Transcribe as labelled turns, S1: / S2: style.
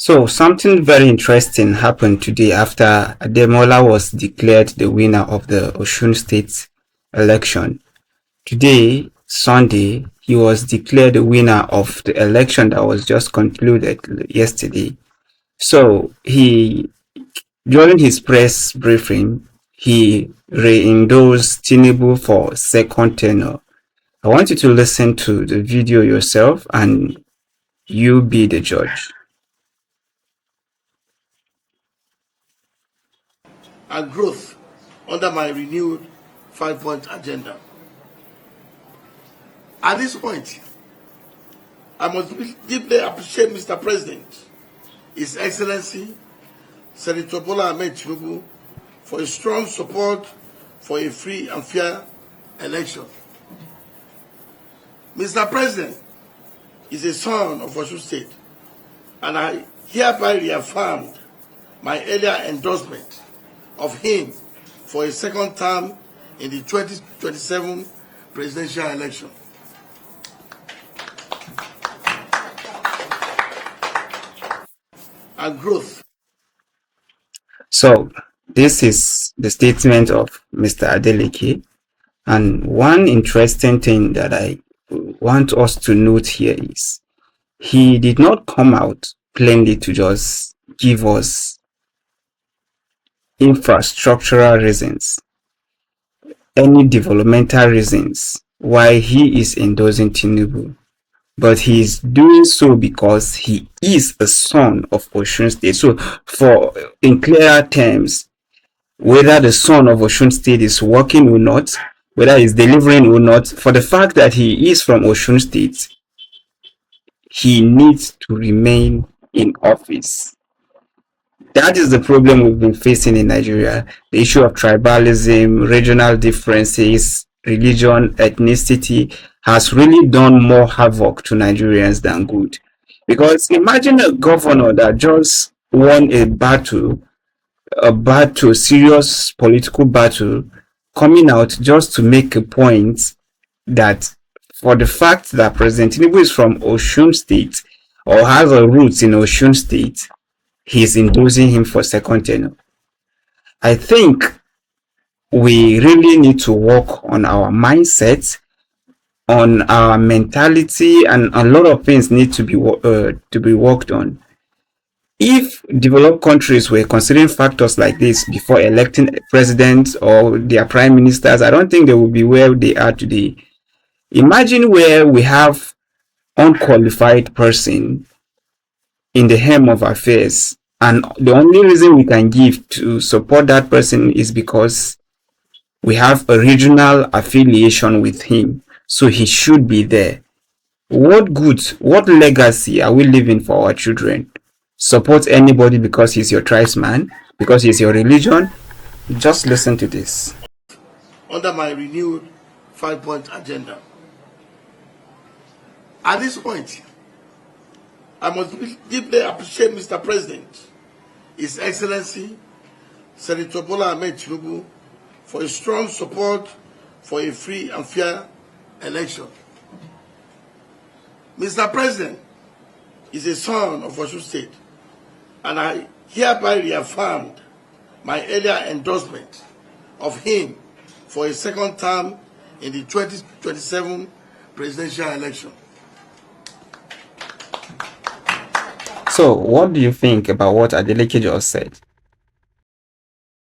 S1: So something very interesting happened today after Ademola was declared the winner of the Osun State election. Today, Sunday, he was declared the winner of the election that was just concluded yesterday. So during his press briefing, he re-endorsed Tinubu for second tenure. I want you to listen to the video yourself and you be the judge.
S2: And growth under my renewed 5-point agenda. At this point, I must deeply appreciate Mr. President, His Excellency, Senator Bola Ahmed Tinubu, for his strong support for a free and fair election. Mr. President is a son of Osun State, and I hereby reaffirmed my earlier endorsement of him for a second term in the 2027 presidential election. And growth.
S1: So this is the statement of Mr. Adeleke, and one interesting thing that I want us to note here is he did not come out plainly to just give us infrastructural reasons, any developmental reasons why he is endorsing Tinubu, but he is doing so because he is a son of Osun State. So, in clearer terms, whether the son of Osun State is working or not, whether he's delivering or not, for the fact that he is from Osun State, he needs to remain in office. That is the problem we've been facing in Nigeria. The issue of tribalism, regional differences, religion, ethnicity has really done more havoc to Nigerians than good. Because imagine a governor that just won a serious political battle, coming out just to make a point that for the fact that President Tinubu is from Osun State or has a roots in Osun State, he's endorsing him for second tenure. I think we really need to work on our mindset, on our mentality, and a lot of things need to be worked on. If developed countries were considering factors like this before electing presidents or their prime ministers, I don't think they would be where they are today. Imagine where we have unqualified person in the helm of affairs, and the only reason we can give to support that person is because we have a regional affiliation with him, so he should be there. What good, what legacy are we leaving for our children? Support anybody because he's your tribesman, because he's your religion? Just listen to this.
S2: Under my renewed 5-point agenda. At this point, I must deeply appreciate Mr. President, His Excellency, Senator Bola Ahmed Tinubu, for his strong support for a free and fair election. Mr. President is a son of Osun State, and I hereby reaffirmed my earlier endorsement of him for a second term in the 2027 presidential election.
S1: So, what do you think about what Adeleke just said?